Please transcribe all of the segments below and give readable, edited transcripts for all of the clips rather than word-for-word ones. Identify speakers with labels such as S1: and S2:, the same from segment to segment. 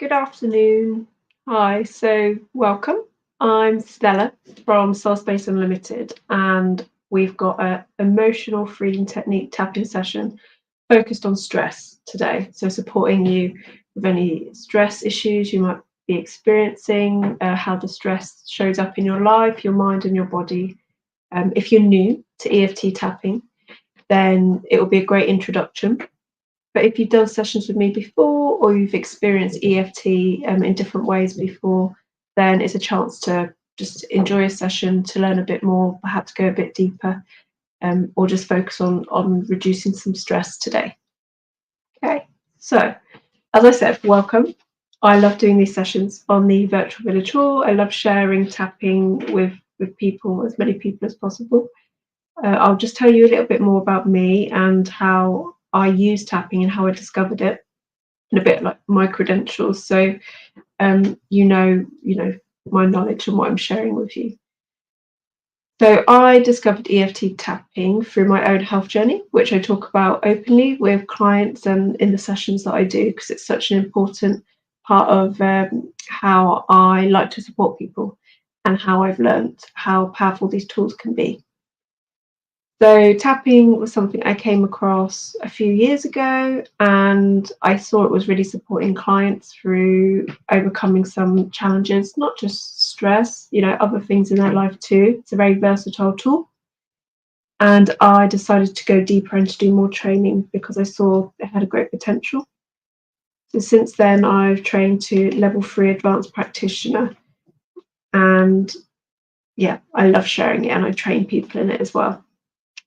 S1: Good afternoon. Hi, so welcome. I'm Stella from Soul Space Unlimited, and we've got an emotional freedom technique tapping session focused on stress today. So, supporting you with any stress issues you might be experiencing, how the stress shows up in your life, your mind, and your body. If you're new to EFT tapping, then it will be a great introduction. But if you've done sessions with me before or you've experienced EFT in different ways before, then it's a chance to just enjoy a session, to learn a bit more, perhaps go a bit deeper, or just focus on reducing some stress today. Okay, so as I said, welcome. I love doing these sessions on the virtual village hall. I love sharing tapping with people, as many people as possible. I'll just tell you a little bit more about me and how I use tapping and how I discovered it, and a bit like my credentials. So you know my knowledge and what I'm sharing with you. So I discovered EFT tapping through my own health journey, which I talk about openly with clients and in the sessions that I do, because it's such an important part of how I like to support people and how I've learned how powerful these tools can be. So tapping was something I came across a few years ago, and I saw it was really supporting clients through overcoming some challenges, not just stress, other things in their life too. It's a very versatile tool. And I decided to go deeper and to do more training because I saw it had a great potential. So since then, I've trained to level 3 advanced practitioner. And yeah, I love sharing it, and I train people in it as well.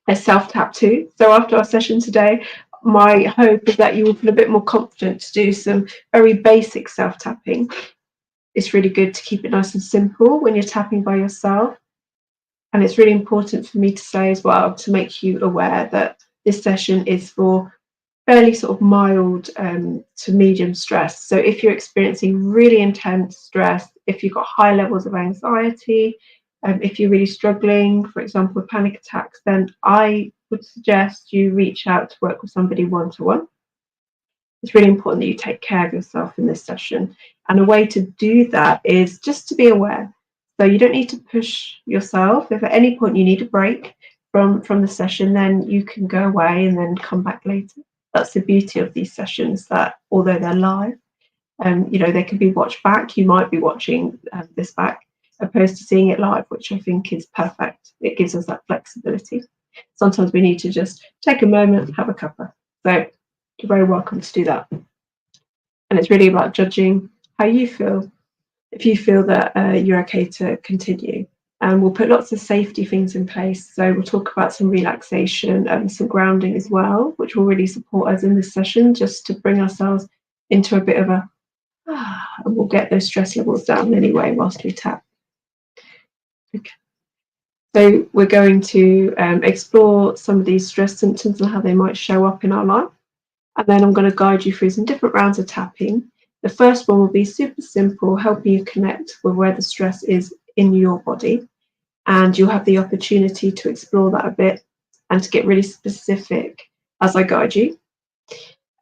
S1: I self-tap too. So after our session today, my hope is that you will feel a bit more confident to do some very basic self-tapping. It's really good to keep it nice and simple when you're tapping by yourself. And it's really important for me to say as well, to make you aware that this session is for fairly sort of mild to medium stress. So if you're experiencing really intense stress, if you've got high levels of anxiety, if you're really struggling, for example, with panic attacks, then I would suggest you reach out to work with somebody one-to-one. It's really important that you take care of yourself in this session. And a way to do that is just to be aware. So you don't need to push yourself. If at any point you need a break from the session, then you can go away and then come back later. That's the beauty of these sessions, that although they're live, they can be watched back. You might be watching this back, opposed to seeing it live, which I think is perfect. It gives us that flexibility. Sometimes we need to just take a moment, have a cuppa. So you're very welcome to do that. And it's really about judging how you feel. If you feel that you're okay to continue. And we'll put lots of safety things in place. So we'll talk about some relaxation and some grounding as well, which will really support us in this session, just to bring ourselves into a bit of a, and we'll get those stress levels down anyway whilst we tap. Okay. So we're going to explore some of these stress symptoms and how they might show up in our life. And then I'm going to guide you through some different rounds of tapping. The first one will be super simple, helping you connect with where the stress is in your body. And you'll have the opportunity to explore that a bit and to get really specific as I guide you.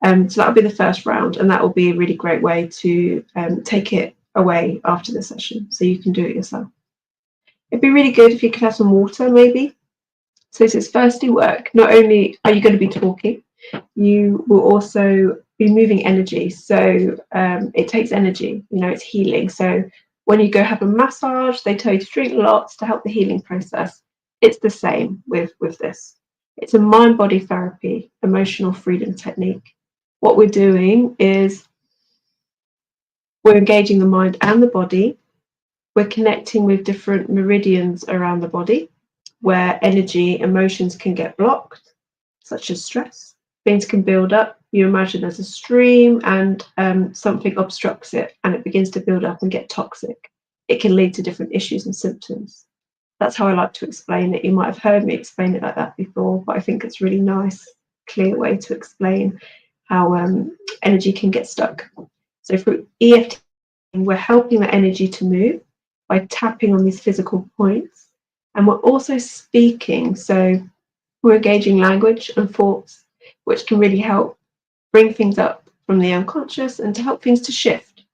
S1: So that'll be the first round, and that will be a really great way to take it away after the session, so you can do it yourself. It'd be really good if you could have some water, maybe. So this is firstly work. Not only are you going to be talking, you will also be moving energy. So it takes energy, it's healing. So when you go have a massage, they tell you to drink lots to help the healing process. It's the same with this. It's a mind-body therapy, emotional freedom technique. What we're doing is we're engaging the mind and the body. We're connecting with different meridians around the body where energy, emotions can get blocked, such as stress. Things can build up. You imagine there's a stream and something obstructs it and it begins to build up and get toxic. It can lead to different issues and symptoms. That's how I like to explain it. You might have heard me explain it like that before, but I think it's a really nice, clear way to explain how energy can get stuck. So for EFT, we're helping the energy to move by tapping on these physical points. And we're also speaking. So we're engaging language and thoughts, which can really help bring things up from the unconscious and to help things to shift.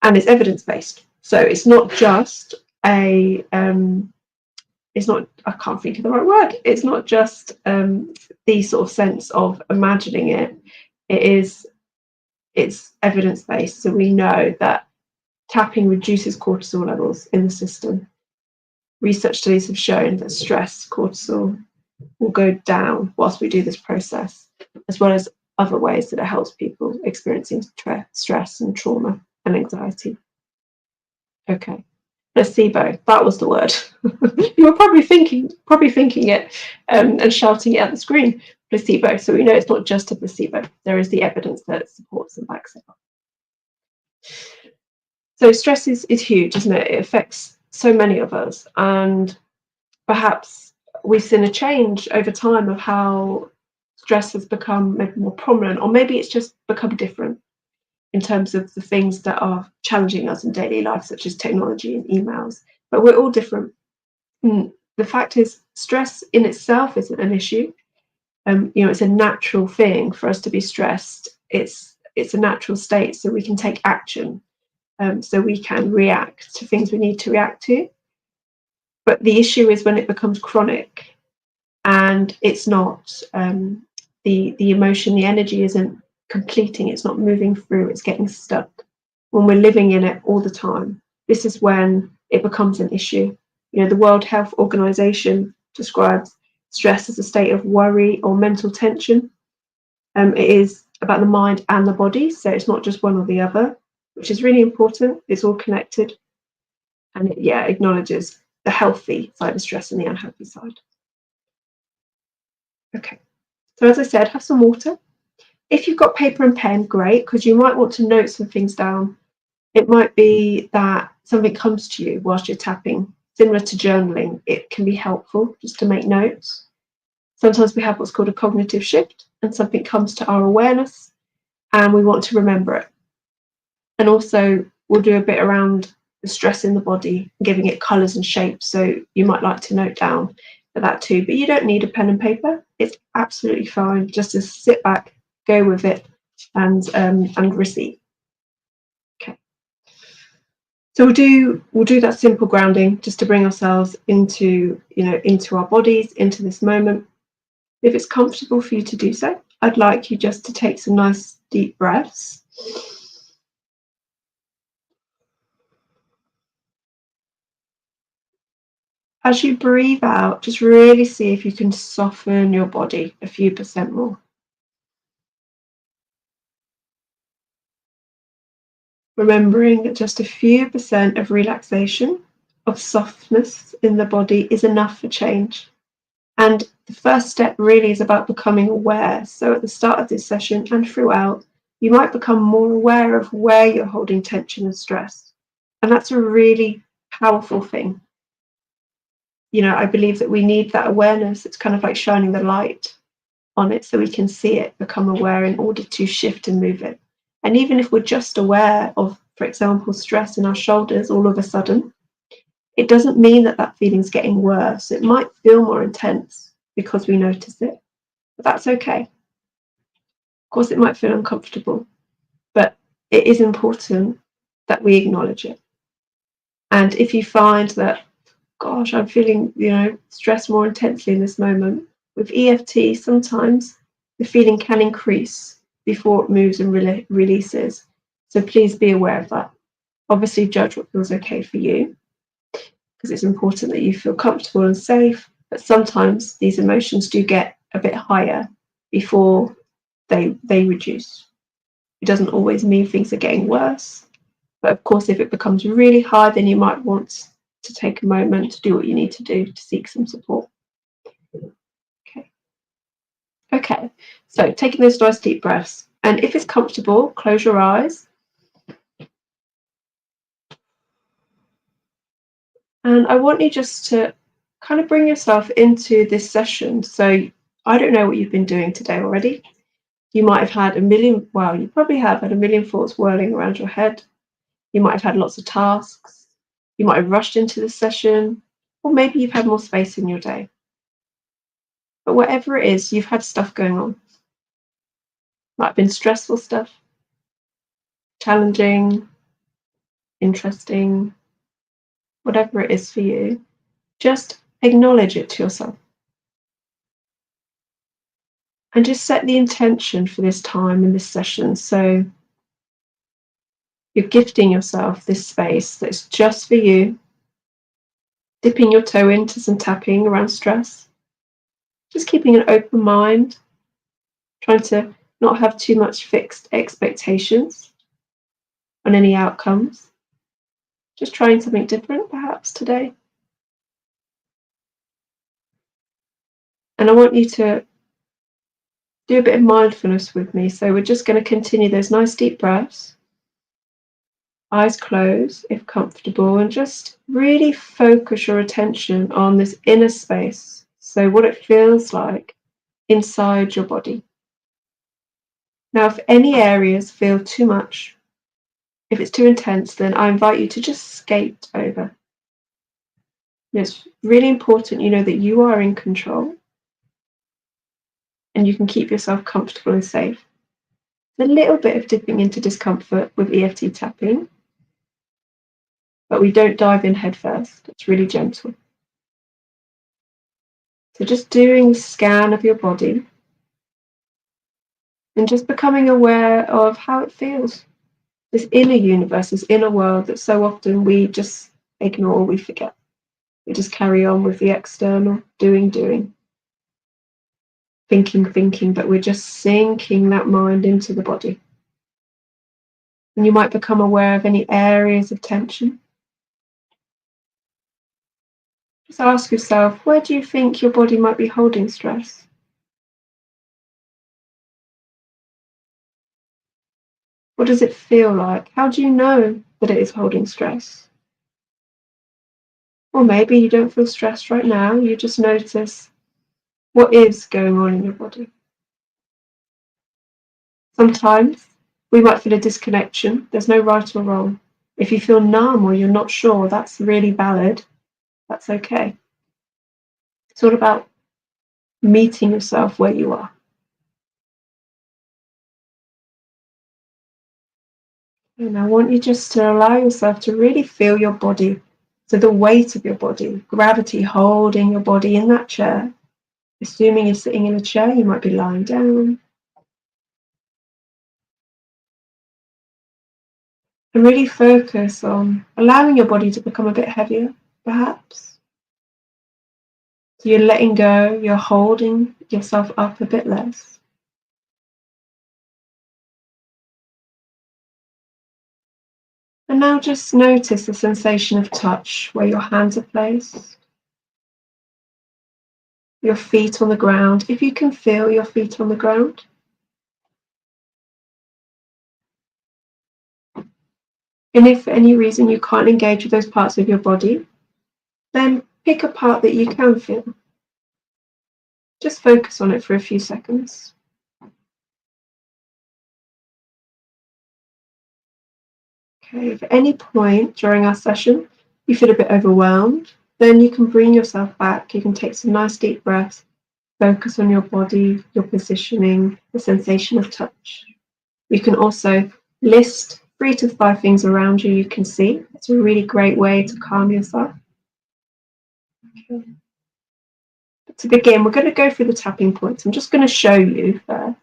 S1: and it's evidence-based. So it's not just a it's not, I can't think of the right word. It's not just the sort of sense of imagining it. It's evidence-based. So we know that tapping reduces cortisol levels in the system. Research studies have shown that stress, cortisol, will go down whilst we do this process, as well as other ways that it helps people experiencing stress and trauma and anxiety. Okay. Placebo, that was the word. You were probably thinking it and shouting it at the screen. Placebo. So we know it's not just a placebo. There is the evidence that supports and backs it up. So stress is huge, isn't it? It affects so many of us, and perhaps we've seen a change over time of how stress has become maybe more prominent, or maybe it's just become different in terms of the things that are challenging us in daily life, such as technology and emails. But we're all different. The fact is, stress in itself isn't an issue. It's a natural thing for us to be stressed. It's a natural state, so we can take action. So we can react to things we need to react to. But the issue is when it becomes chronic and it's not the emotion, the energy isn't completing, it's not moving through, it's getting stuck. When we're living in it all the time, this is when it becomes an issue. The World Health Organization describes stress as a state of worry or mental tension. It is about the mind and the body, so it's not just one or the other, which is really important. It's all connected, and it acknowledges the healthy side of stress and the unhealthy side. Okay, so as I said, have some water. If you've got paper and pen, great, because you might want to note some things down. It might be that something comes to you whilst you're tapping. Similar to journaling, it can be helpful just to make notes. Sometimes we have what's called a cognitive shift, and something comes to our awareness and we want to remember it. And also we'll do a bit around the stress in the body, giving it colours and shapes. So you might like to note down that too, but you don't need a pen and paper. It's absolutely fine just to sit back, go with it, and receive. Okay. So we'll do that simple grounding just to bring ourselves into our bodies, into this moment. If it's comfortable for you to do so, I'd like you just to take some nice deep breaths. As you breathe out, just really see if you can soften your body a few percent more. Remembering that just a few percent of relaxation, of softness in the body is enough for change. And the first step really is about becoming aware. So at the start of this session and throughout, you might become more aware of where you're holding tension and stress. And that's a really powerful thing. I believe that we need that awareness. It's kind of like shining the light on it so we can see it, become aware in order to shift and move it. And even if we're just aware of, for example, stress in our shoulders all of a sudden, it doesn't mean that feeling's getting worse. It might feel more intense because we notice it, but that's okay. Of course, it might feel uncomfortable, but it is important that we acknowledge it. And if you find that, gosh, I'm feeling, stress more intensely in this moment, with EFT, sometimes the feeling can increase before it moves and releases. So please be aware of that. Obviously, judge what feels okay for you, because it's important that you feel comfortable and safe. But sometimes these emotions do get a bit higher before they reduce. It doesn't always mean things are getting worse. But of course, if it becomes really high, then you might want to take a moment to do what you need to do to seek some support. Okay, so taking those nice deep breaths. And if it's comfortable, close your eyes. And I want you just to kind of bring yourself into this session. So I don't know what you've been doing today already. You might have had you probably have had a million thoughts whirling around your head. You might have had lots of tasks. You might have rushed into the session, or maybe you've had more space in your day. But whatever it is, you've had stuff going on. Might have been stressful stuff, challenging, interesting, whatever it is for you, just acknowledge it to yourself. And just set the intention for this time in this session. So you're gifting yourself this space that's just for you, dipping your toe into some tapping around stress, just keeping an open mind, trying to not have too much fixed expectations on any outcomes. Just trying something different perhaps today. And I want you to do a bit of mindfulness with me. So we're just going to continue those nice deep breaths, eyes closed if comfortable, and just really focus your attention on this inner space. So what it feels like inside your body. Now, if any areas feel too much, if it's too intense, then I invite you to just skate over. It's really important, that you are in control and you can keep yourself comfortable and safe. A little bit of dipping into discomfort with EFT tapping, but we don't dive in head first. It's really gentle. So just doing a scan of your body and just becoming aware of how it feels. This inner universe, this inner world that so often we just ignore, we forget. We just carry on with the external, doing, thinking, but we're just sinking that mind into the body. And you might become aware of any areas of tension. Just ask yourself, where do you think your body might be holding stress? What does it feel like? How do you know that it is holding stress? Or maybe you don't feel stressed right now, you just notice what is going on in your body. Sometimes we might feel a disconnection. There's no right or wrong. If you feel numb or you're not sure, that's really valid. That's okay. It's all about meeting yourself where you are. And I want you just to allow yourself to really feel your body. So the weight of your body, gravity holding your body in that chair. Assuming you're sitting in a chair, you might be lying down. And really focus on allowing your body to become a bit heavier, perhaps. So you're letting go, you're holding yourself up a bit less. And now just notice the sensation of touch where your hands are placed. Your feet on the ground, if you can feel your feet on the ground. And if for any reason you can't engage with those parts of your body, then pick a part that you can feel. Just focus on it for a few seconds. Okay, if at any point during our session you feel a bit overwhelmed, then you can bring yourself back. You can take some nice deep breaths, focus on your body, your positioning, the sensation of touch. You can also list 3 to 5 things around you can see. It's a really great way to calm yourself. Okay. To begin, we're going to go through the tapping points. I'm just going to show you first,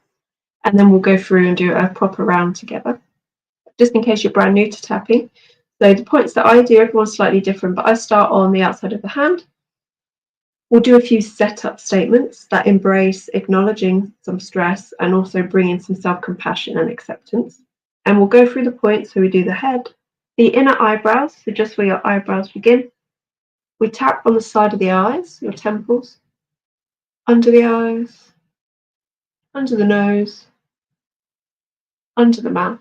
S1: and then we'll go through and do a proper round together, just in case you're brand new to tapping. So the points that I do, everyone's slightly different, but I start on the outside of the hand. We'll do a few setup statements that embrace acknowledging some stress and also bring in some self-compassion and acceptance. And we'll go through the points. So we do the head, the inner eyebrows, so just where your eyebrows begin. We tap on the side of the eyes, your temples, under the eyes, under the nose, under the mouth,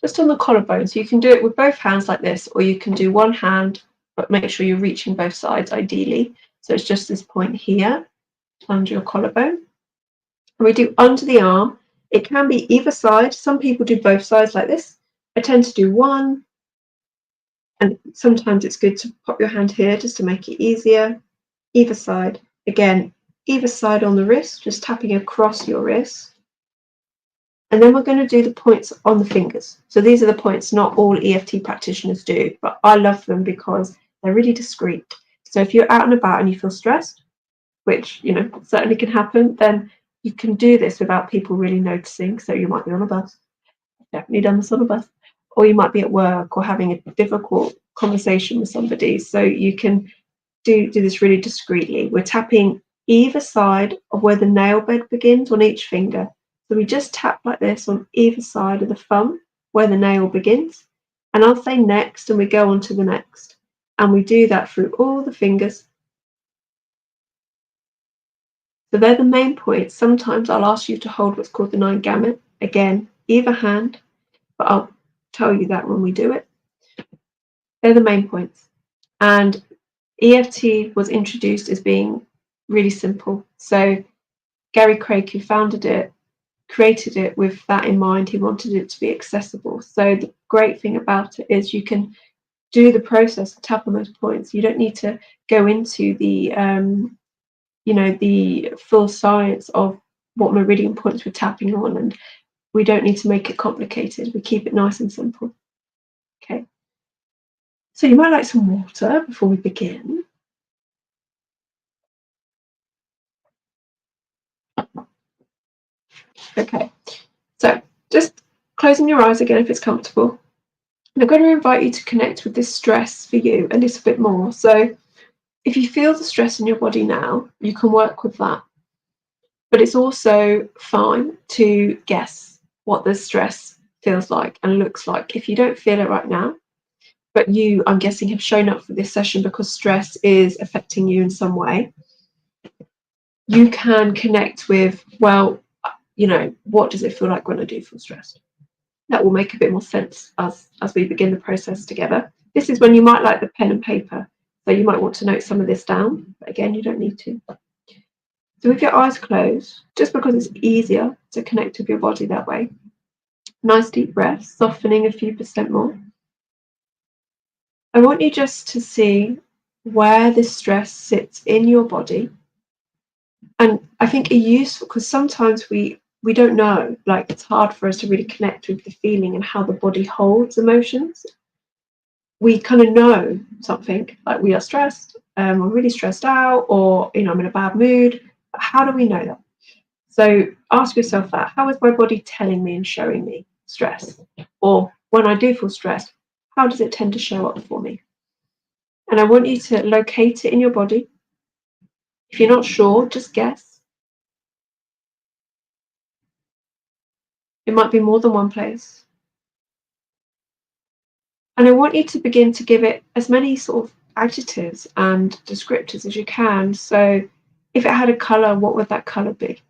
S1: just on the collarbone. So you can do it with both hands like this, or you can do one hand, but make sure you're reaching both sides ideally. So it's just this point here, under your collarbone. And we do under the arm. It can be either side. Some people do both sides like this. I tend to do one. And sometimes it's good to pop your hand here just to make it easier. Either side. Again, either side on the wrist, just tapping across your wrist. And then we're going to do the points on the fingers. So these are the points not all EFT practitioners do, but I love them because they're really discreet. So if you're out and about and you feel stressed, which, you know, certainly can happen, then you can do this without people really noticing. So you might be on a bus, definitely done this on a bus, or you might be at work or having a difficult conversation with somebody. So you can do this really discreetly. We're tapping either side of where the nail bed begins on each finger. So we just tap like this on either side of the thumb where the nail begins. And I'll say next, and we go on to the next. And we do that through all the fingers. So they're the main points. Sometimes I'll ask you to hold what's called the 9 gamut. Again, either hand, but I'll tell you that when we do it. They're the main points. And EFT was introduced as being really simple. So Gary Craig, who founded it, created it with that in mind. He wanted it to be accessible. So the great thing about it is you can do the process of tap on those points. You don't need to go into the the full science of what meridian points we're tapping on, and we don't need to make it complicated. We keep it nice and simple. Okay. So you might like some water before we begin. Okay, so just closing your eyes again if it's comfortable. And I'm going to invite you to connect with this stress for you a little bit more. So if you feel the stress in your body now, you can work with that. But it's also fine to guess what the stress feels like and looks like if you don't feel it right now. But you, I'm guessing, have shown up for this session because stress is affecting you in some way. You can connect with, well, you know, what does it feel like when I do feel stressed? That will make a bit more sense as we begin the process together. This is when you might like the pen and paper. So you might want to note some of this down, but again, you don't need to. So with your eyes closed, just because it's easier to connect with your body that way. Nice deep breath, softening a few percent more. I want you just to see where this stress sits in your body. And I think it's useful because sometimes we don't know, like it's hard for us to really connect with the feeling and how the body holds emotions. We kind of know something, like we are stressed, we're really stressed out, or, you know, I'm in a bad mood. But how do we know that? So ask yourself that. How is my body telling me and showing me stress? Or when I do feel stressed, how does it tend to show up for me? And I want you to locate it in your body. If you're not sure, just guess. It might be more than one place. And I want you to begin to give it as many sort of adjectives and descriptors as you can. So if it had a colour, what would that colour be?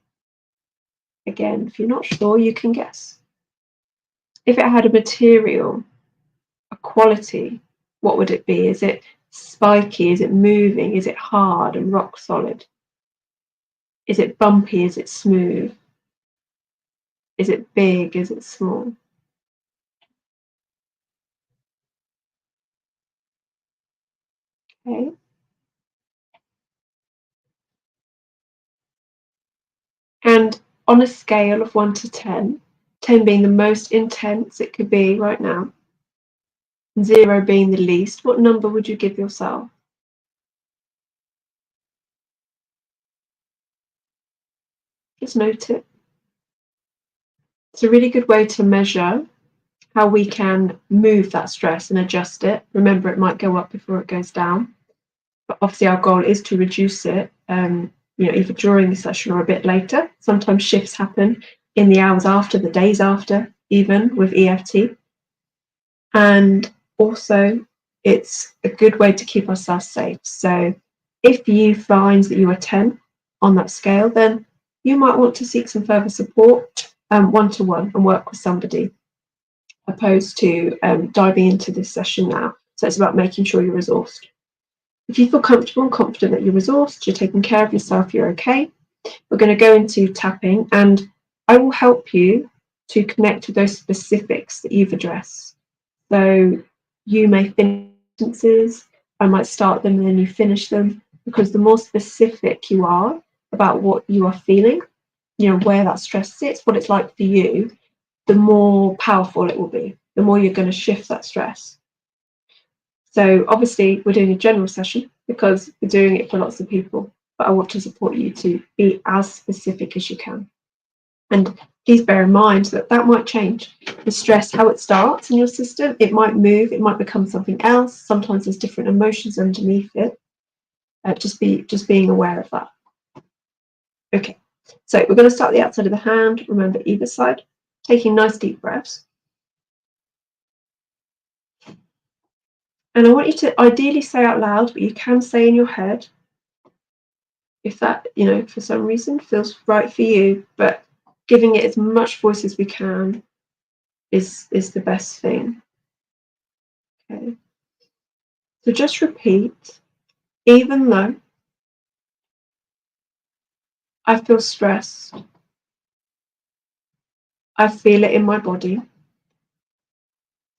S1: Again, if you're not sure, you can guess. If it had a material, a quality, what would it be? Is it spiky? Is it moving? Is it hard and rock solid? Is it bumpy? Is it smooth? Is it big? Is it small? Okay. And on a scale of 1 to 10, 10 being the most intense it could be right now, 0 being the least, what number would you give yourself? Just note it. It's a really good way to measure how we can move that stress and adjust it. Remember, it might go up before it goes down, but obviously our goal is to reduce it, either during the session or a bit later. Sometimes shifts happen in the hours after, the days after, even with EFT. And also, it's a good way to keep ourselves safe. So if you find that you are 10 on that scale, then you might want to seek some further support one-to-one and work with somebody, opposed to diving into this session now. So it's about making sure you're resourced. If you feel comfortable and confident that you're resourced, you're taking care of yourself, you're okay, we're going to go into tapping, and I will help you to connect with those specifics that you've addressed. So you may finish sentences, I might start them and then you finish them, because the more specific you are about what you are feeling, you know, where that stress sits, what it's like for you, the more powerful it will be, the more you're going to shift that stress. So obviously we're doing a general session because we're doing it for lots of people, but I want to support you to be as specific as you can. And please bear in mind that that might change. The stress, how it starts in your system, it might move, it might become something else. Sometimes there's different emotions underneath it. Just being aware of that. Okay, so we're going to start the outside of the hand. Remember, either side, taking nice deep breaths. And I want you to ideally say out loud, but you can say in your head, if that, for some reason feels right for you, but giving it as much voice as we can is the best thing. Okay. So just repeat, even though I feel stressed, I feel it in my body.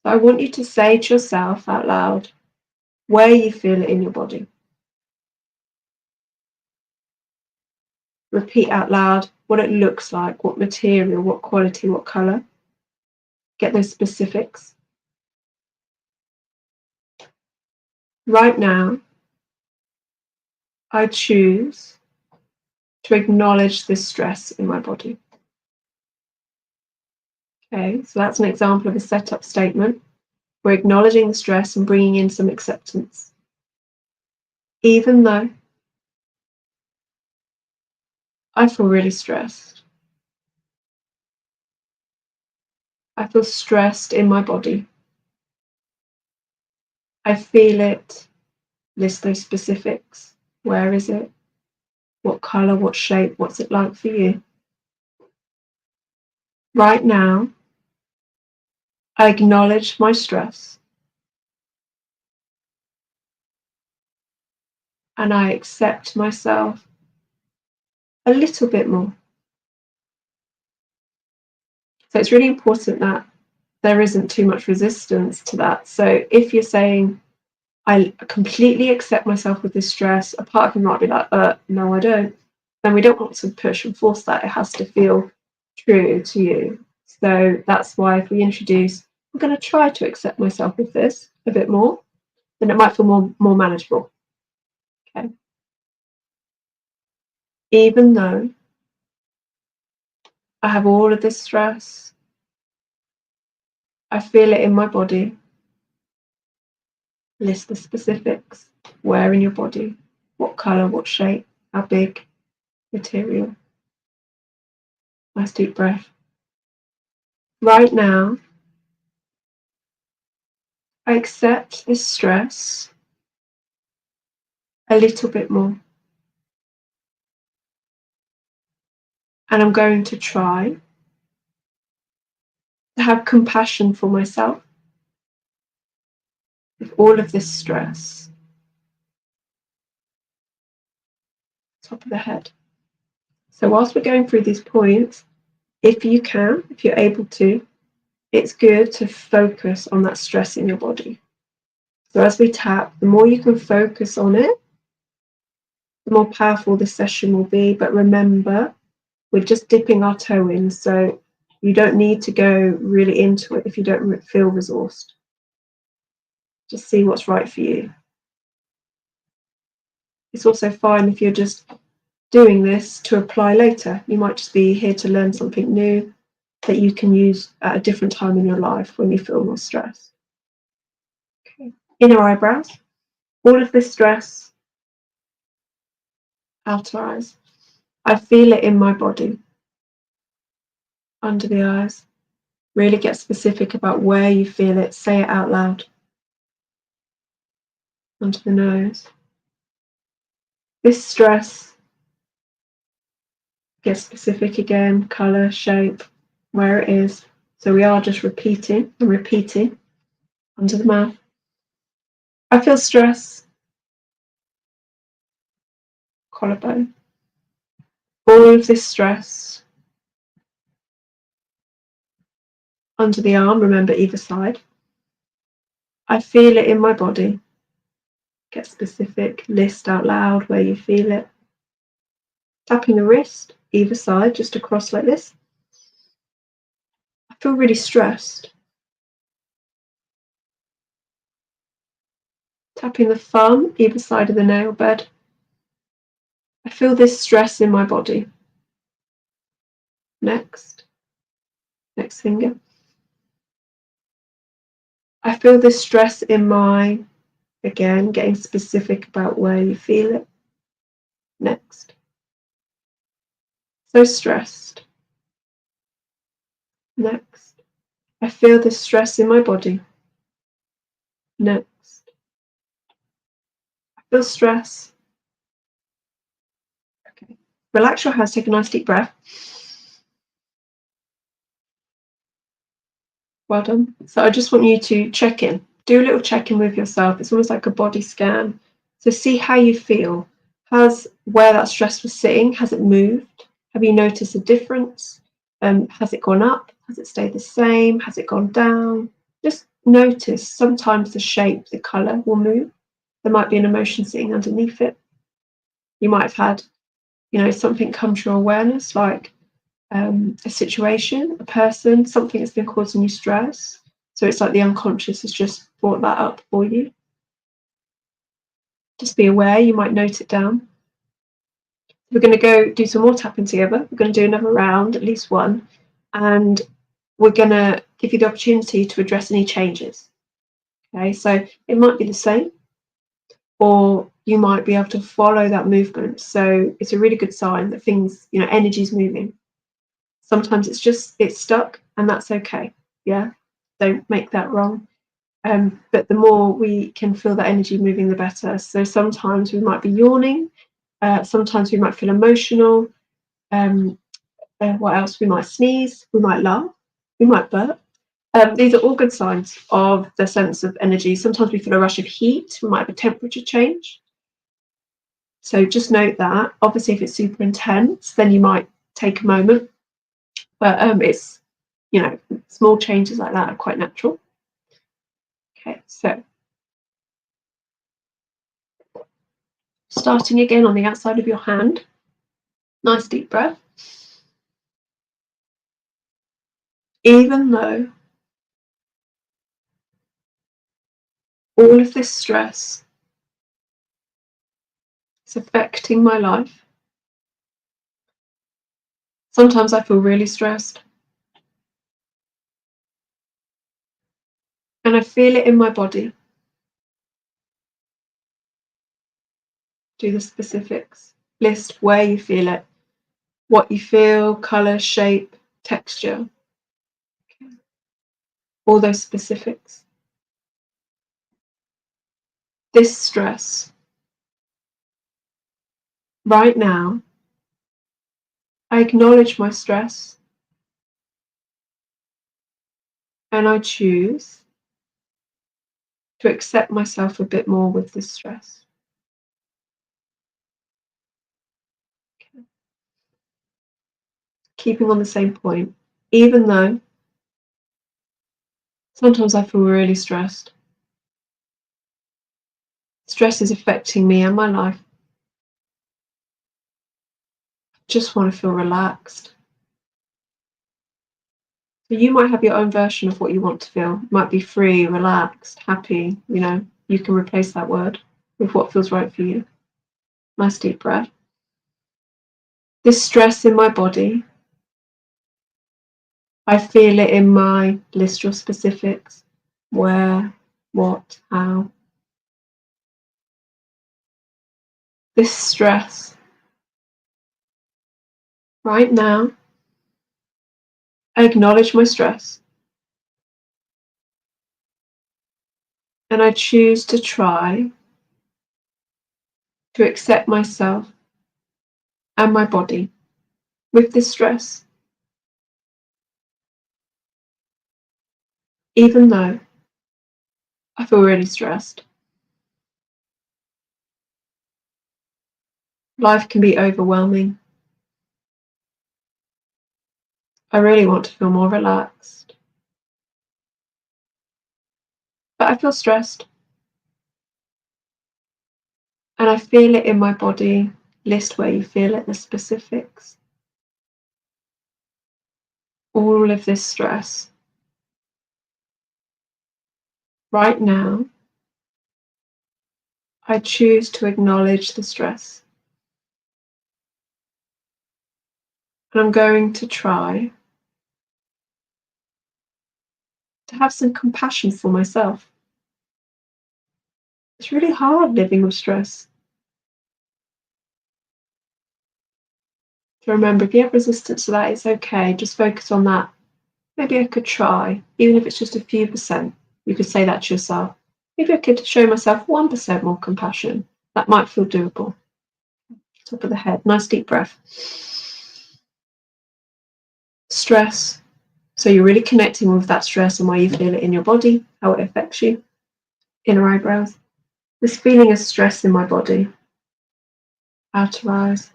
S1: So I want you to say to yourself out loud where you feel it in your body. Repeat out loud what it looks like, what material, what quality, what colour. Get those specifics. Right now, I choose to acknowledge this stress in my body. Okay, so that's an example of a setup statement. We're acknowledging the stress and bringing in some acceptance. Even though I feel really stressed, I feel stressed in my body. I feel it. List those specifics. Where is it? What colour, what shape, what's it like for you? Right now, I acknowledge my stress and I accept myself a little bit more. So it's really important that there isn't too much resistance to that. So if you're saying, I completely accept myself with this stress, a part of me might be like, no, I don't. Then we don't want to push and force that. It has to feel true to you. So that's why if we introduce, I'm going to try to accept myself with this a bit more, then it might feel more manageable. Okay. Even though I have all of this stress, I feel it in my body. List the specifics. Where in your body, what colour, what shape, how big, material. Nice deep breath. Right now, I accept this stress a little bit more. And I'm going to try to have compassion for myself with all of this stress. Top of the head. So whilst we're going through these points, if you can, if you're able to, it's good to focus on that stress in your body. So as we tap, the more you can focus on it, the more powerful this session will be. But remember, we're just dipping our toe in, so you don't need to go really into it if you don't feel resourced. Just see what's right for you. It's also fine if you're just doing this to apply later. You might just be here to learn something new that you can use at a different time in your life when you feel more stressed. Okay. Inner eyebrows, all of this stress, outer eyes. I feel it in my body. Under the eyes. Really get specific about where you feel it. Say it out loud. Under the nose. This stress, get specific again, colour, shape, where it is. So we are just repeating and repeating. Under the mouth. I feel stress. Collarbone. All of this stress. Under the arm, remember either side. I feel it in my body. Get specific, list out loud where you feel it. Tapping the wrist, either side, just across like this. I feel really stressed. Tapping the thumb either side of the nail bed. I feel this stress in my body. Next finger. I feel this stress in my, again, getting specific about where you feel it. Next. So stressed. Next. I feel this stress in my body. Next. I feel stress. Okay. Relax your hands, take a nice deep breath. Well done. So I just want you to check in. Do a little check in with yourself. It's almost like a body scan. So see how you feel. Has where that stress was sitting, has it moved? Have you noticed a difference? Has it gone up? Has it stayed the same? Has it gone down? Just notice. Sometimes the shape, the colour will move. There might be an emotion sitting underneath it. You might have had, something come to your awareness, like a situation, a person, something that's been causing you stress. So it's like the unconscious has just brought that up for you. Just be aware, you might note it down. We're going to go do some more tapping together. We're going to do another round, at least one, and we're going to give you the opportunity to address any changes. Okay, so it might be the same, or you might be able to follow that movement. So it's a really good sign that things, energy's moving. Sometimes it's stuck, and that's okay. Yeah, don't make that wrong. But the more we can feel that energy moving, the better. So sometimes we might be yawning. Sometimes we might feel emotional. What else? We might sneeze. We might laugh. We might burp. These are all good signs of the sense of energy. Sometimes we feel a rush of heat. We might have a temperature change. So just note that. Obviously, if it's super intense, then you might take a moment. But it's, small changes like that are quite natural. Okay, so starting again on the outside of your hand. Nice deep breath. Even though all of this stress is affecting my life, sometimes I feel really stressed. And I feel it in my body. Do the specifics. List where you feel it, what you feel, colour, shape, texture. Okay. All those specifics. This stress, right now, I acknowledge my stress and I choose to accept myself a bit more with this stress. Okay. Keeping on the same point, even though sometimes I feel really stressed. Stress is affecting me and my life. I just want to feel relaxed. So you might have your own version of what you want to feel. It might be free, relaxed, happy. You can replace that word with what feels right for you. Nice deep breath. This stress in my body, I feel it in my list your specifics. Where, what, how. This stress, right now, I acknowledge my stress. And I choose to try to accept myself and my body with this stress, even though I feel really stressed. Life can be overwhelming. I really want to feel more relaxed. But I feel stressed. And I feel it in my body. List where you feel it, the specifics. all of this stress right now. I choose to acknowledge the stress. And I'm going to try to have some compassion for myself. It's really hard living with stress. So remember, if you have resistance to that, it's okay. Just focus on that. Maybe I could try, even if it's just a few percent. You could say that to yourself. Maybe I could show myself 1% more compassion. That might feel doable. Top of the head. Nice deep breath. Stress. So you're really connecting with that stress and why you feel it in your body, how it affects you. Inner eyebrows. This feeling of stress in my body. Outer eyes.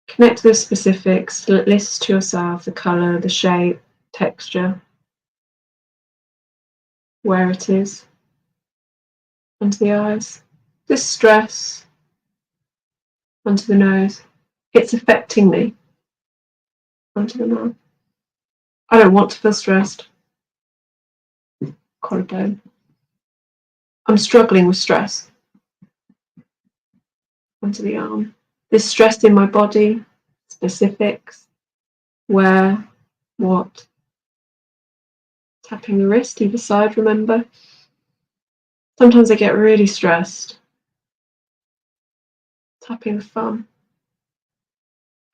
S1: Connect to the specifics. List to yourself the colour, the shape, texture, where it is. Under the eyes. This stress. Under the nose. It's affecting me. Under the mouth. I don't want to feel stressed. Collarbone. I'm struggling with stress. Under the arm. This stress in my body. Specifics. Where. What. Tapping the wrist either side, remember. Sometimes I get really stressed. Tapping the thumb.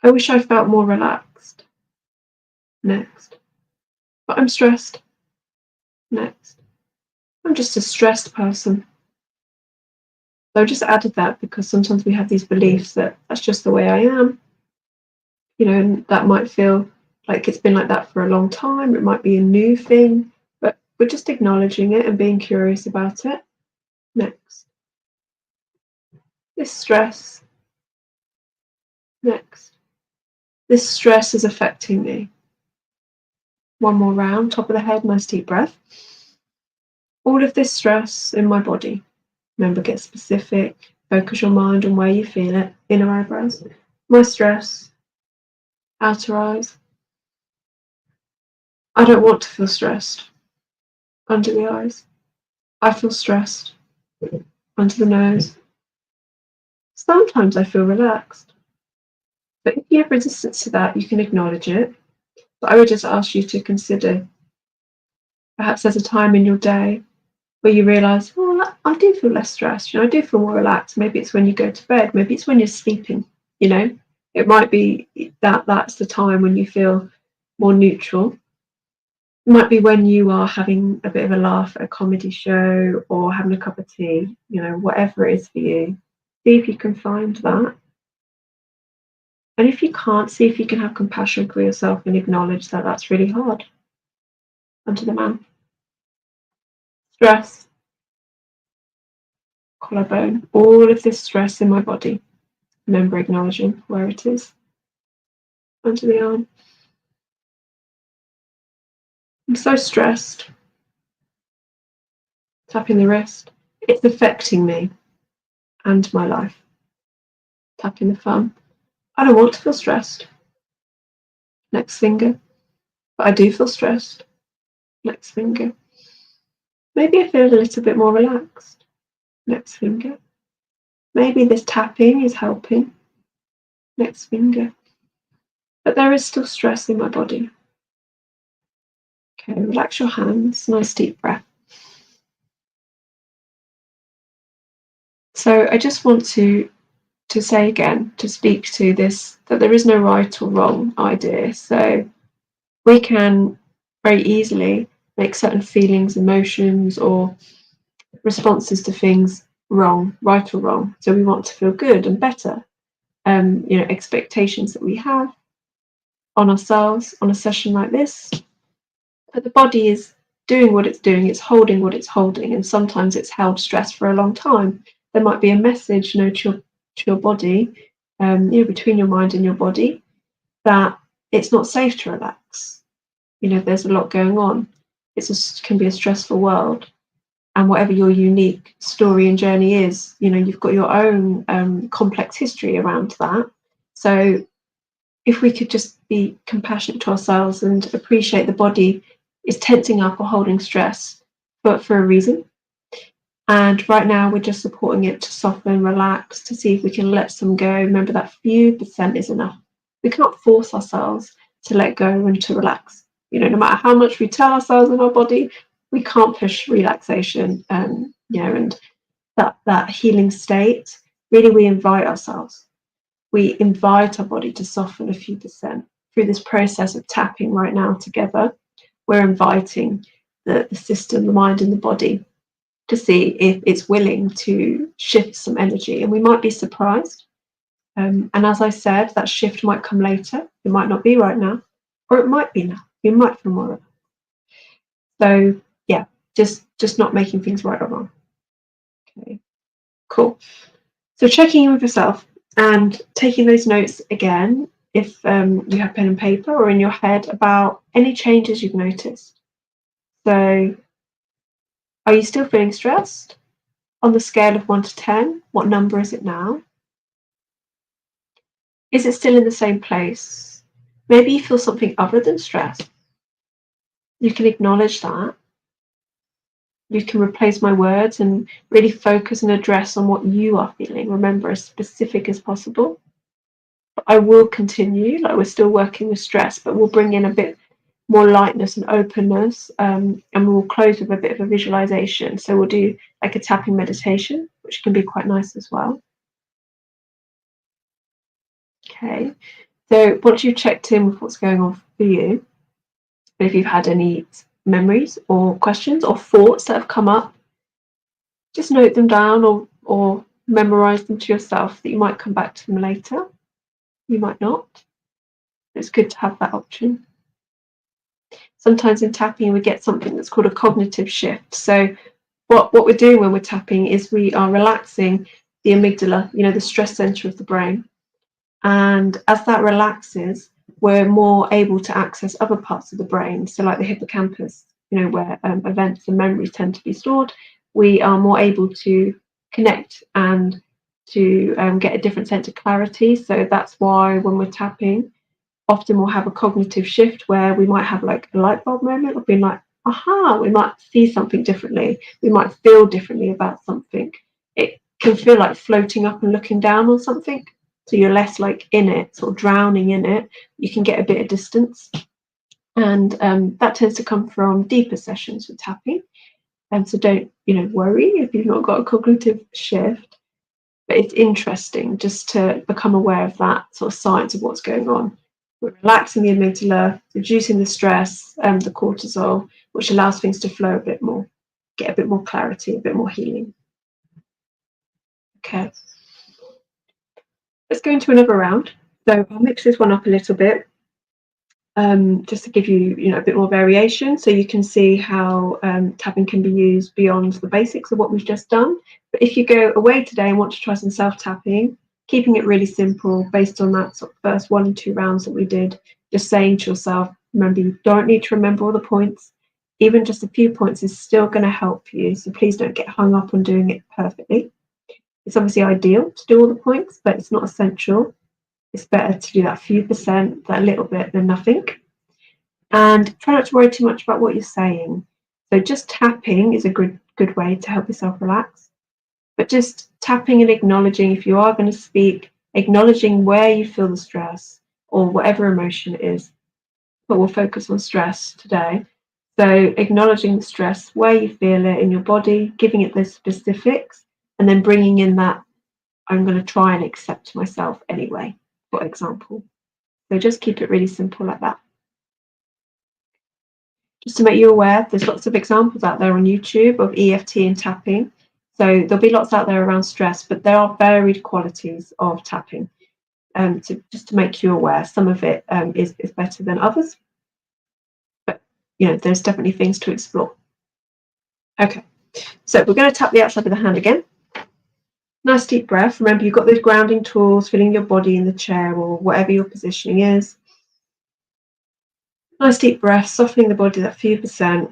S1: I wish I felt more relaxed. Next. But I'm stressed. Next. I'm just a stressed person. So I just added that because sometimes we have these beliefs that that's just the way I am. You know, and that might feel like it's been like that for a long time. It might be a new thing, but we're just acknowledging it and being curious about it. Next. This stress. Next. This stress is affecting me. One more round, top of the head, nice deep breath. All of this stress in my body. Remember, get specific. Focus your mind on where you feel it. Inner eyebrows. My stress. Outer eyes. I don't want to feel stressed. Under the eyes. I feel stressed. Under the nose. Sometimes I feel relaxed. But if you have resistance to that, you can acknowledge it. But I would just ask you to consider, perhaps there's a time in your day where you realise, well, I do feel less stressed, I do feel more relaxed. Maybe it's when you go to bed, maybe it's when you're sleeping, It might be that that's the time when you feel more neutral. It might be when you are having a bit of a laugh at a comedy show or having a cup of tea, whatever it is for you. See if you can find that. And if you can't, see if you can have compassion for yourself and acknowledge that that's really hard. Under the mouth. Stress. Collarbone. All of this stress in my body. Remember acknowledging where it is. Under the arm. I'm so stressed. Tapping the wrist. It's affecting me and my life. Tapping the thumb. I don't want to feel stressed. Next finger. But I do feel stressed. Next finger. Maybe I feel a little bit more relaxed. Next finger. Maybe this tapping is helping. Next finger. But there is still stress in my body. Okay, relax your hands. Nice deep breath. So I just want to say again, to speak to this, that there is no right or wrong idea. So we can very easily make certain feelings, emotions, or responses to things wrong, right or wrong. So we want to feel good and better. Expectations that we have on ourselves on a session like this. But the body is doing what it's doing, it's holding what it's holding, and sometimes it's held stress for a long time. There might be a message, to your body, between your mind and your body, that it's not safe to relax. There's a lot going on. It can be a stressful world, and whatever your unique story and journey is, you've got your own complex history around that. So if we could just be compassionate to ourselves and appreciate the body is tensing up or holding stress, but for a reason. And right now we're just supporting it to soften, relax, to see if we can let some go. Remember that few percent is enough. We can't force ourselves to let go and to relax. No matter how much we tell ourselves in our body, we can't push relaxation. And that healing state, really we invite ourselves. We invite our body to soften a few percent. Through this process of tapping right now together, we're inviting the system, the mind and the body to see if it's willing to shift some energy. And we might be surprised. And as I said, that shift might come later. It might not be right now, or it might be now. You might feel more relaxed. So yeah, just not making things right or wrong. Okay, cool. So checking in with yourself and taking those notes again, if you have pen and paper or in your head, about any changes you've noticed. So are you still feeling stressed? On the scale of 1 to 10, what number is it now? Is it still in the same place? Maybe you feel something other than stress. You can acknowledge that. You can replace my words and really focus and address on what you are feeling. Remember, as specific as possible. I will continue, like we're still working with stress, but we'll bring in a bit more lightness and openness, and we'll close with a bit of a visualization. So we'll do like a tapping meditation, which can be quite nice as well. Okay, so once you've checked in with what's going on for you, if you've had any memories or questions or thoughts that have come up, just note them down or memorize them to yourself, that you might come back to them later. You might not. It's good to have that option. Sometimes in tapping we get something that's called a cognitive shift. So what we're doing when we're tapping is we are relaxing the amygdala, the stress center of the brain. And as that relaxes, we're more able to access other parts of the brain. So like the hippocampus, where events and memories tend to be stored, we are more able to connect and to get a different sense of clarity. So that's why when we're tapping, often we'll have a cognitive shift where we might have like a light bulb moment of being like, aha, we might see something differently. We might feel differently about something. It can feel like floating up and looking down on something. So you're less like in it, sort of drowning in it. You can get a bit of distance. And that tends to come from deeper sessions with tapping. And so don't, worry if you've not got a cognitive shift. But it's interesting just to become aware of that sort of science of what's going on. We're relaxing the amygdala, reducing the stress and the cortisol, which allows things to flow a bit more, get a bit more clarity, a bit more healing. Okay. Let's go into another round. So I'll mix this one up a little bit, just to give you, a bit more variation, so you can see how tapping can be used beyond the basics of what we've just done. But if you go away today and want to try some self-tapping, keeping it really simple based on that sort of first 1 and 2 rounds that we did, just saying to yourself, remember, you don't need to remember all the points. Even just a few points is still going to help you. So please don't get hung up on doing it perfectly. It's obviously ideal to do all the points, but it's not essential. It's better to do that few percent, that little bit, than nothing. And try not to worry too much about what you're saying. So just tapping is a good way to help yourself relax. But just tapping and acknowledging, if you are going to speak, acknowledging where you feel the stress or whatever emotion it is. But we'll focus on stress today. So acknowledging the stress, where you feel it in your body, giving it the specifics, and then bringing in that, I'm going to try and accept myself anyway, for example. So just keep it really simple like that. Just to make you aware, there's lots of examples out there on YouTube of EFT and tapping. So there'll be lots out there around stress, but there are varied qualities of tapping. So just to make you aware, some of it is better than others. But, there's definitely things to explore. Okay, so we're going to tap the outside of the hand again. Nice deep breath. Remember, you've got those grounding tools, feeling your body in the chair or whatever your positioning is. Nice deep breath, softening the body that few percent.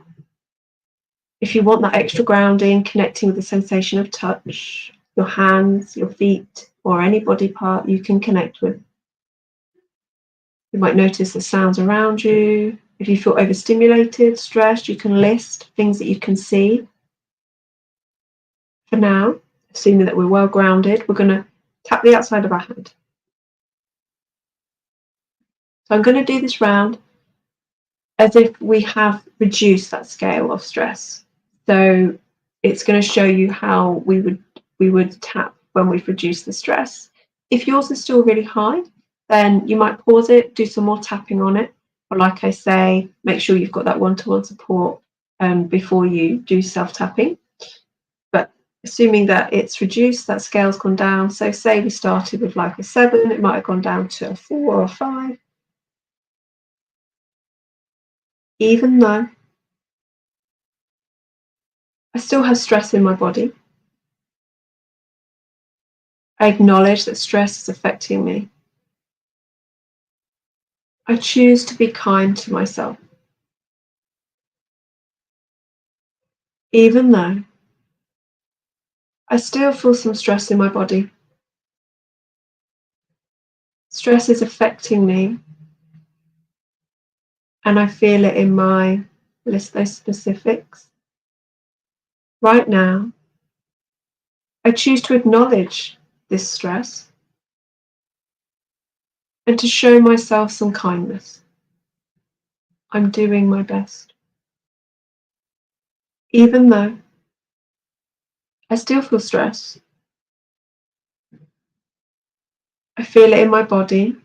S1: If you want that extra grounding, connecting with the sensation of touch, your hands, your feet, or any body part you can connect with. You might notice the sounds around you. If you feel overstimulated, stressed, you can list things that you can see. For now, assuming that we're well grounded, we're going to tap the outside of our hand. So I'm going to do this round as if we have reduced that scale of stress. So it's going to show you how we would tap when we've reduced the stress. If yours is still really high, then you might pause it, do some more tapping on it. Or like I say, make sure you've got that one-to-one support before you do self-tapping. But assuming that it's reduced, that scale's gone down. So say we started with like a 7, it might have gone down to a 4 or a 5. Even though I still have stress in my body, I acknowledge that stress is affecting me. I choose to be kind to myself. Even though I still feel some stress in my body. Stress is affecting me, and I feel it in my list those specifics. Right now, I choose to acknowledge this stress and to show myself some kindness. I'm doing my best. Even though I still feel stress, I feel it in my body.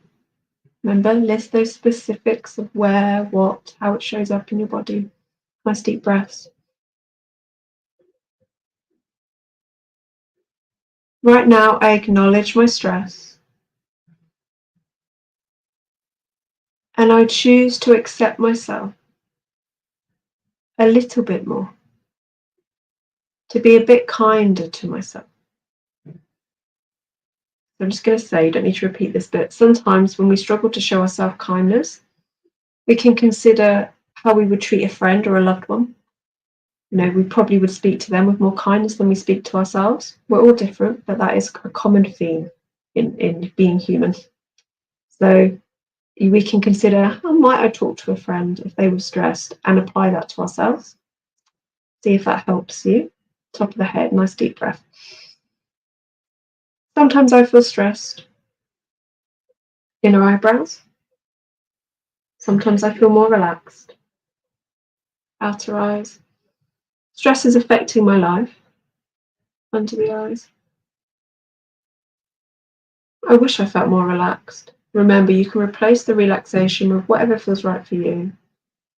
S1: Remember, list those specifics of where, what, how it shows up in your body. Nice deep breaths. Right now, I acknowledge my stress and I choose to accept myself a little bit more, to be a bit kinder to myself. I'm just going to say, you don't need to repeat this, but sometimes when we struggle to show ourselves kindness, we can consider how we would treat a friend or a loved one. You know, we probably would speak to them with more kindness than we speak to ourselves. We're all different, but that is a common theme in being human. So we can consider, how might I talk to a friend if they were stressed, and apply that to ourselves. See if that helps you. Top of the head, nice deep breath. Sometimes I feel stressed. Inner eyebrows. Sometimes I feel more relaxed. Outer eyes. Stress is affecting my life. Under the eyes. I wish I felt more relaxed. Remember, you can replace the relaxation with whatever feels right for you.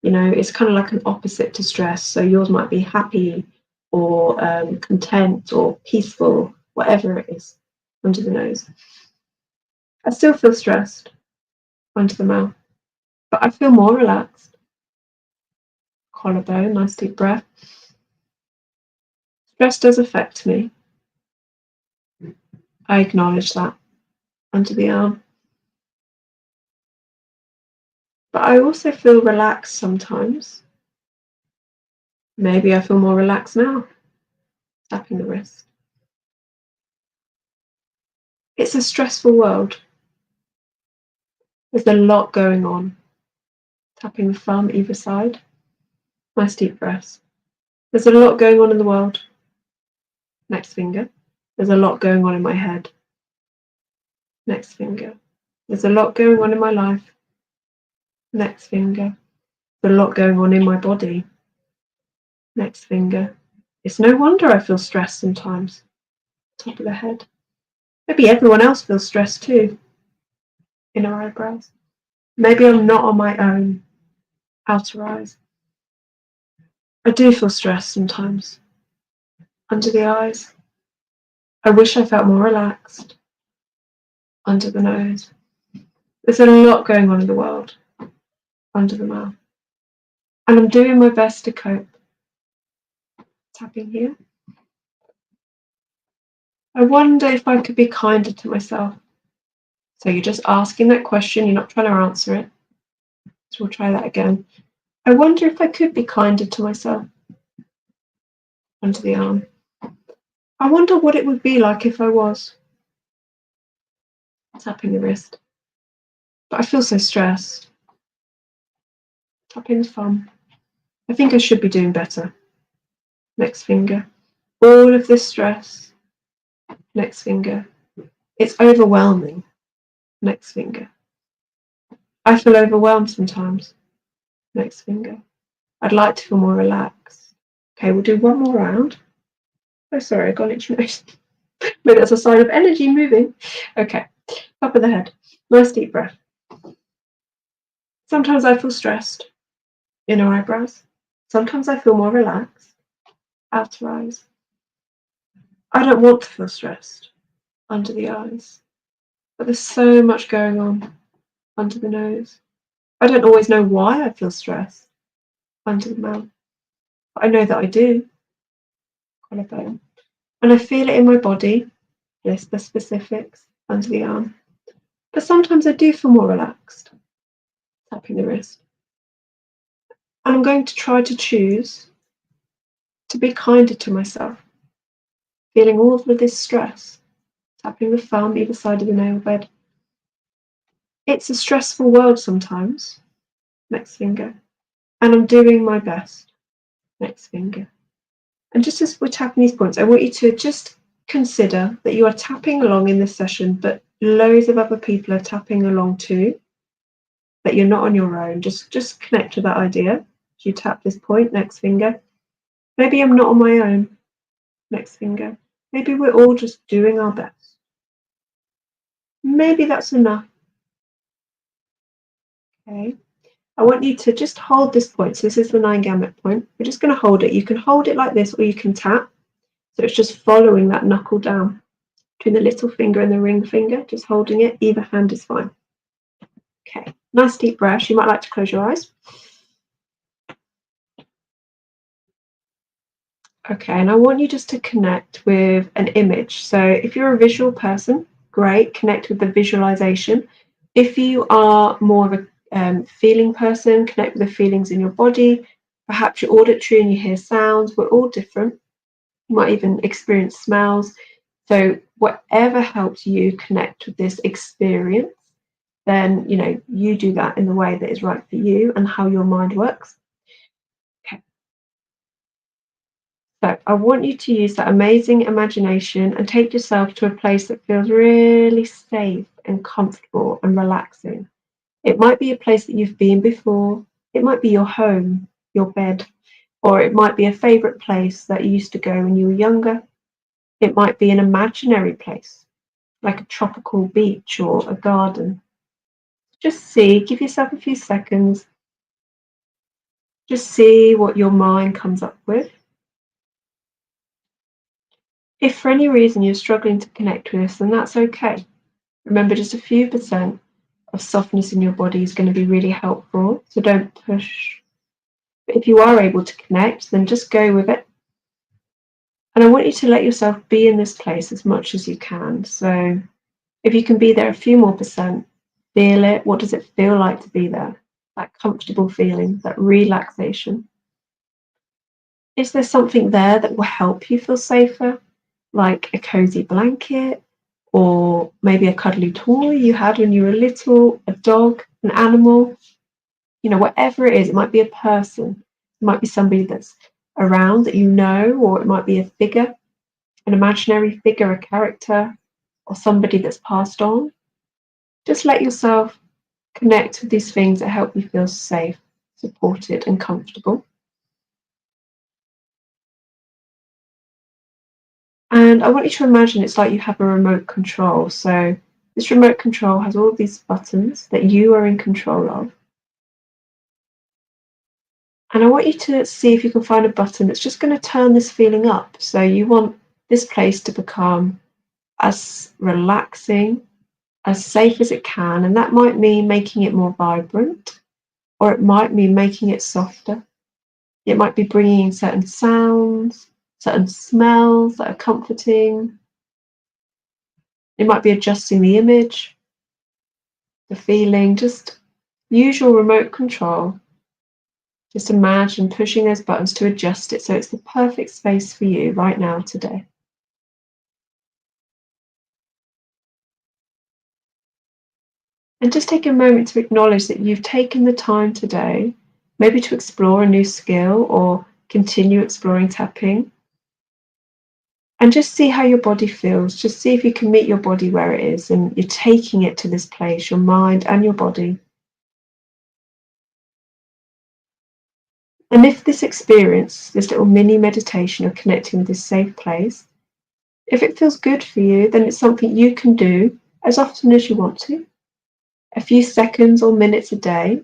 S1: You know, it's kind of like an opposite to stress. So yours might be happy or content or peaceful, whatever it is. Under the nose. I still feel stressed. Under the mouth. But I feel more relaxed. Collarbone, nice deep breath. Stress does affect me. I acknowledge that. Under the arm. But I also feel relaxed sometimes. Maybe I feel more relaxed now. Tapping the wrist. It's a stressful world. There's a lot going on. Tapping the thumb either side. Nice deep breaths. There's a lot going on in the world. Next finger. There's a lot going on in my head. Next finger. There's a lot going on in my life. Next finger. There's a lot going on in my body. Next finger. It's no wonder I feel stressed sometimes. Top of the head. Maybe everyone else feels stressed too. Inner eyebrows. Maybe I'm not on my own. Outer eyes. I do feel stressed sometimes. Under the eyes. I wish I felt more relaxed. Under the nose. There's a lot going on in the world. Under the mouth. And I'm doing my best to cope. Tapping here. I wonder if I could be kinder to myself. So you're just asking that question, you're not trying to answer it. So we'll try that again. I wonder if I could be kinder to myself. Under the arm. I wonder what it would be like if I was. Tapping the wrist. but I feel so stressed. Tapping's fun. I think I should be doing better. Next finger. All of this stress. Next finger. It's overwhelming. Next finger. I feel overwhelmed sometimes. Next finger. I'd like to feel more relaxed. Okay, we'll do one more round. Oh, sorry, I got an itchy nose. Maybe that's a sign of energy moving. Okay, top of the head. Nice deep breath. Sometimes I feel stressed. Inner eyebrows. Sometimes I feel more relaxed. Outer eyes. I don't want to feel stressed. Under the eyes. But there's so much going on. Under the nose. I don't always know why I feel stressed. Under the mouth. But I know that I do. Collarbone. And I feel it in my body. List the specifics. Under the arm. But sometimes I do feel more relaxed. Tapping the wrist. And I'm going to try to choose to be kinder to myself. Feeling all of this stress. Tapping the thumb either side of the nail bed. It's a stressful world sometimes. Next finger. And I'm doing my best. Next finger. And just as we're tapping these points, I want you to just consider that you are tapping along in this session, but loads of other people are tapping along too. That you're not on your own. Just connect to that idea. As you tap this point, next finger. Maybe I'm not on my own. Next finger. Maybe we're all just doing our best. Maybe that's enough. Okay. I want you to just hold this point. So this is the 9 gamut point. We're just going to hold it. You can hold it like this, or you can tap. So it's just following that knuckle down between the little finger and the ring finger, just holding it. Either hand is fine. Okay, nice deep breath. You might like to close your eyes. Okay, and I want you just to connect with an image. So if you're a visual person, great, connect with the visualization. If you are more of a feeling person, connect with the feelings in your body. Perhaps you're auditory and you hear sounds. We're all different. You might even experience smells. So whatever helps you connect with this experience, then you do that in the way that is right for you and how your mind works. Okay. So I want you to use that amazing imagination and take yourself to a place that feels really safe and comfortable and relaxing. It might be a place that you've been before. It might be your home, your bed, or it might be a favorite place that you used to go when you were younger. It might be an imaginary place, like a tropical beach or a garden. Just see, give yourself a few seconds. Just see what your mind comes up with. If for any reason you're struggling to connect with this, then that's okay. Remember, just a few % of softness in your body is going to be really helpful, so don't push. But if you are able to connect, then just go with it. And I want you to let yourself be in this place as much as you can. So if you can be there a few more %, feel it. What does it feel like to be there? That comfortable feeling, that relaxation. Is there something there that will help you feel safer? Like a cozy blanket, or maybe a cuddly toy you had when you were little, a dog, an animal, whatever it is. It might be a person, it might be somebody that's around that or it might be a figure, an imaginary figure, a character, or somebody that's passed on. Just let yourself connect with these things that help you feel safe, supported, and comfortable. And I want you to imagine it's like you have a remote control. So this remote control has all these buttons that you are in control of. And I want you to see if you can find a button that's just going to turn this feeling up. So you want this place to become as relaxing, as safe as it can. And that might mean making it more vibrant, or it might mean making it softer. It might be bringing in certain sounds, certain smells that are comforting. It might be adjusting the image, the feeling. Just use your remote control. Just imagine pushing those buttons to adjust it so it's the perfect space for you right now, today. And just take a moment to acknowledge that you've taken the time today, maybe to explore a new skill or continue exploring tapping. And just see how your body feels. Just see if you can meet your body where it is and you're taking it to this place, your mind and your body. And if this experience, this little mini meditation of connecting with this safe place, if it feels good for you, then it's something you can do as often as you want to. A few seconds or minutes a day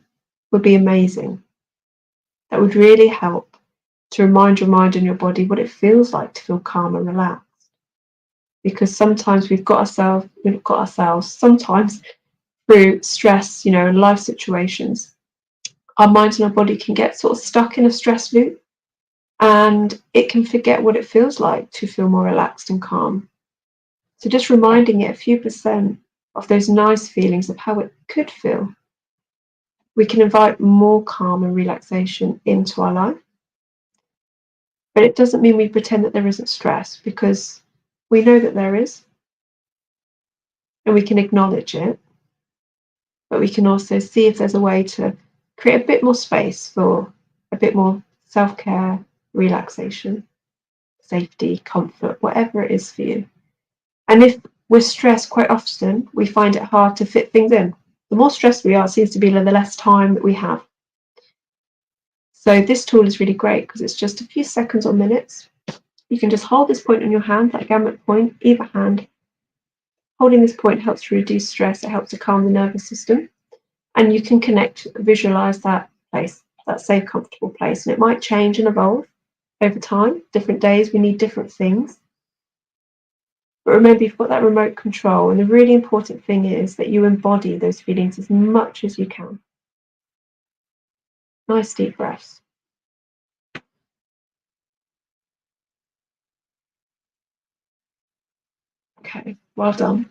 S1: would be amazing. That would really help to remind your mind and your body what it feels like to feel calm and relaxed. Because sometimes we've got ourselves, sometimes through stress, and life situations, our mind and our body can get sort of stuck in a stress loop and it can forget what it feels like to feel more relaxed and calm. So just reminding it a few percent of those nice feelings of how it could feel, we can invite more calm and relaxation into our life. But it doesn't mean we pretend that there isn't stress, because we know that there is, and we can acknowledge it, but we can also see if there's a way to create a bit more space for a bit more self-care, relaxation, safety, comfort, whatever it is for you. And if we're stressed, quite often we find it hard to fit things in. The more stressed we are, it seems to be the less time that we have. So this tool is really great because it's just a few seconds or minutes. You can just hold this point on your hand, that gamut point, either hand. Holding this point helps to reduce stress. It helps to calm the nervous system. And you can visualize that place, that safe, comfortable place. And it might change and evolve over time. Different days, we need different things. But remember, you've got that remote control. And the really important thing is that you embody those feelings as much as you can. Nice deep breaths. Okay, well done.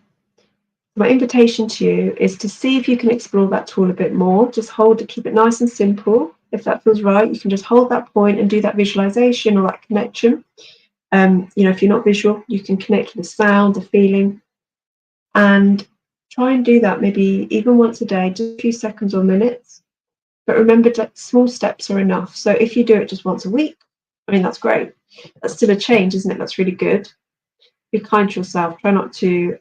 S1: My invitation to you is to see if you can explore that tool a bit more. Just keep it nice and simple. If that feels right, you can just hold that point and do that visualization or that connection. If you're not visual, you can connect with the sound, the feeling, and try and do that maybe even once a day, just a few seconds or minutes. But remember that small steps are enough. So if you do it just once a week, that's great. That's still a change, isn't it? That's really good. Be kind to yourself. Try not to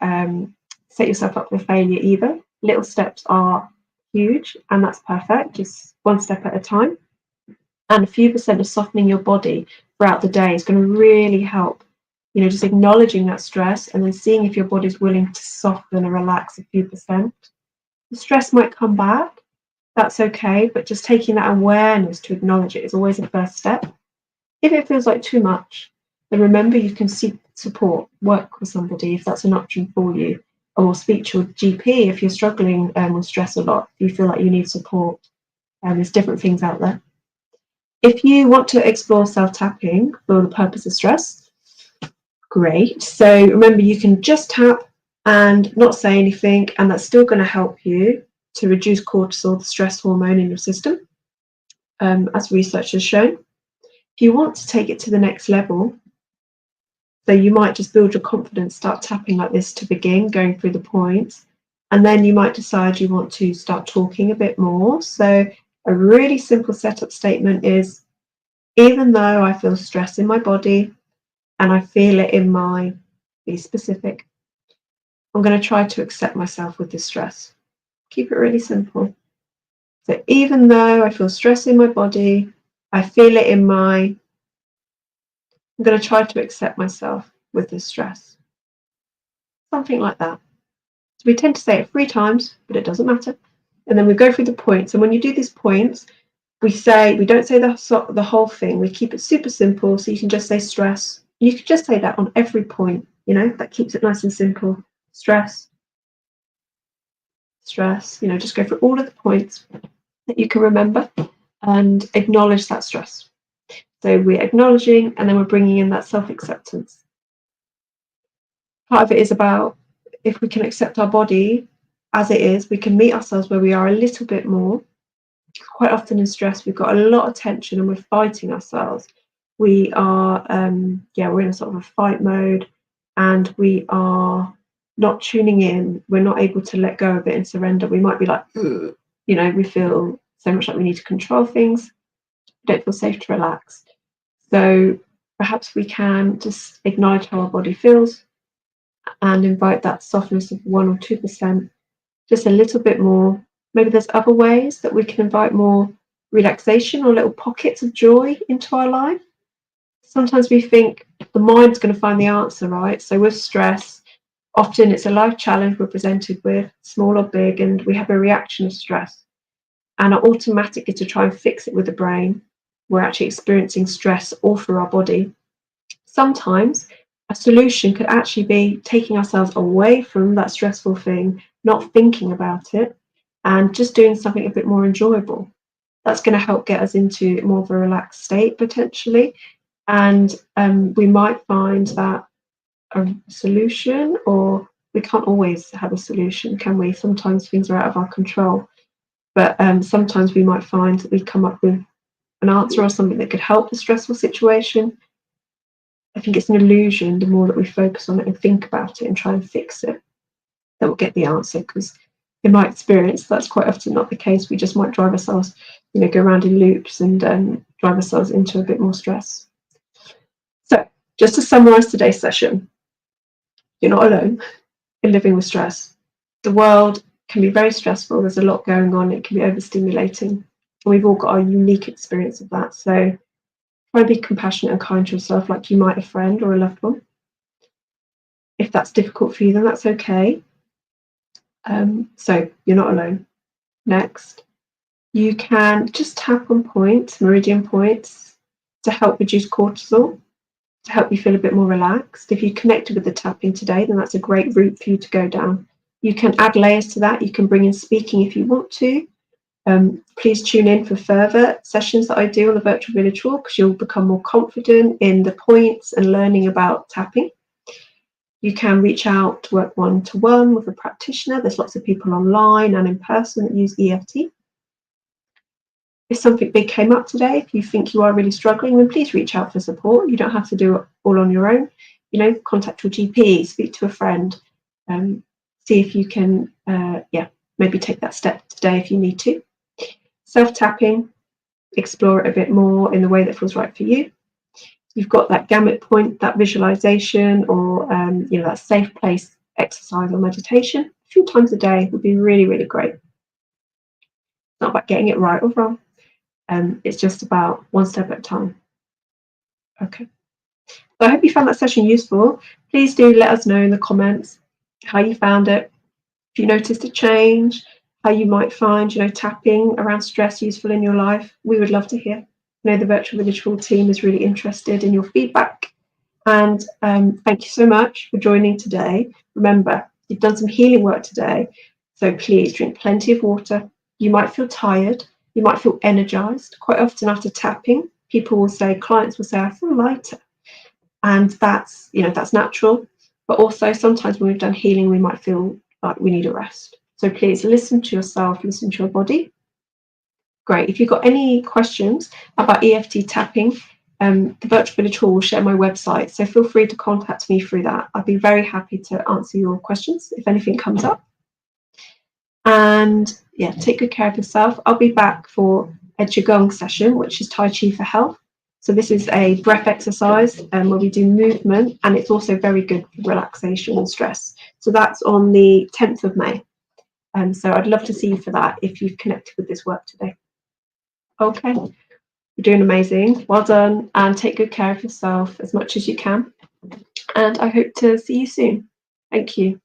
S1: set yourself up for failure either. Little steps are huge, and that's perfect. Just one step at a time. And a few percent of softening your body throughout the day is going to really help. Just acknowledging that stress and then seeing if your body's willing to soften and relax a few percent. The stress might come back. That's okay, but just taking that awareness to acknowledge it is always a first step. If it feels like too much, then remember you can seek support, work with somebody if that's an option for you, or speak to your GP if you're struggling with stress a lot, if you feel like you need support. There's different things out there. If you want to explore self-tapping for the purpose of stress, great. So remember, you can just tap and not say anything, and that's still going to help you to reduce cortisol, the stress hormone in your system, as research has shown. If you want to take it to the next level, so you might just build your confidence, start tapping like this to begin, going through the points, and then you might decide you want to start talking a bit more. So a really simple setup statement is, even though I feel stress in my body and I feel it in my, be specific, I'm going to try to accept myself with this stress. Keep it really simple. So even though I feel stress in my body, I feel it in my, I'm going to try to accept myself with this stress. Something like that. So we tend to say it 3 times, but it doesn't matter. And then we go through the points. And when you do these points, we don't say the whole thing. We keep it super simple. So you can just say stress. You could just say that on every point. That keeps it nice and simple. Stress. Just go through all of the points that you can remember and acknowledge that stress. So we're acknowledging, and then we're bringing in that self-acceptance. Part of it is about, if we can accept our body as it is, we can meet ourselves where we are a little bit more. Quite often in stress, we've got a lot of tension and we're fighting ourselves. We are, we're in a sort of a fight mode, and we are not tuning in, we're not able to let go of it and surrender. We might be like, "Ugh," we feel so much like we need to control things, don't feel safe to relax. So perhaps we can just acknowledge how our body feels and invite that softness of 1 or 2%, just a little bit more. Maybe there's other ways that we can invite more relaxation or little pockets of joy into our life. Sometimes we think the mind's going to find the answer, right? So with stress, often it's a life challenge we're presented with, small or big, and we have a reaction of stress. And our automatic is to try and fix it with the brain. We're actually experiencing stress all through our body. Sometimes a solution could actually be taking ourselves away from that stressful thing, not thinking about it, and just doing something a bit more enjoyable. That's going to help get us into more of a relaxed state potentially. And we might find that a solution, or we can't always have a solution, can we? Sometimes things are out of our control. But sometimes we might find that we come up with an answer or something that could help the stressful situation. I think it's an illusion. The more that we focus on it and think about it and try and fix it, that we'll get the answer. Because in my experience, that's quite often not the case. We just might drive ourselves, go around in loops and drive ourselves into a bit more stress. So just to summarize today's session, you're not alone in living with stress. The world can be very stressful. There's a lot going on. It can be overstimulating. And we've all got our unique experience of that. So try and be compassionate and kind to yourself like you might a friend or a loved one. If that's difficult for you, then that's okay. So you're not alone. Next, you can just tap on points, meridian points, to help reduce cortisol, to help you feel a bit more relaxed. If you connected with the tapping today, then that's a great route for you to go down. You can add layers to that. You can bring in speaking if you want to. Please tune in for further sessions that I do on the Virtual Village Walk, because you'll become more confident in the points and learning about tapping. You can reach out to work one-to-one with a practitioner. There's lots of people online and in person that use EFT. If something big came up today, if you think you are really struggling, then please reach out for support. You don't have to do it all on your own. Contact your GP, speak to a friend, see if you can, maybe take that step today if you need to. Self-tapping, explore it a bit more in the way that feels right for you. You've got that gamut point, that visualization, or that safe place exercise or meditation a few times a day would be really, really great. It's not about getting it right or wrong. It's just about one step at a time. Okay. So I hope you found that session useful. Please do let us know in the comments how you found it. If you noticed a change, how you might find, tapping around stress useful in your life. We would love to hear. The Virtual Village Hall team is really interested in your feedback. And thank you so much for joining today. Remember, you've done some healing work today, so please drink plenty of water. You might feel tired. You might feel energized. Quite often after tapping, clients will say, I feel lighter. And that's natural. But also sometimes when we've done healing, we might feel like we need a rest. So please listen to yourself, listen to your body. Great. If you've got any questions about EFT tapping, the Virtual Village Hall will share my website. So feel free to contact me through that. I'd be very happy to answer your questions if anything comes up. And take good care of yourself. I'll be back for a Qigong session, which is Tai Chi for health. So this is a breath exercise where we do movement, and it's also very good for relaxation and stress. So that's on the 10th of May. So I'd love to see you for that if you've connected with this work today. Okay, you're doing amazing. Well done, and take good care of yourself as much as you can. And I hope to see you soon. Thank you.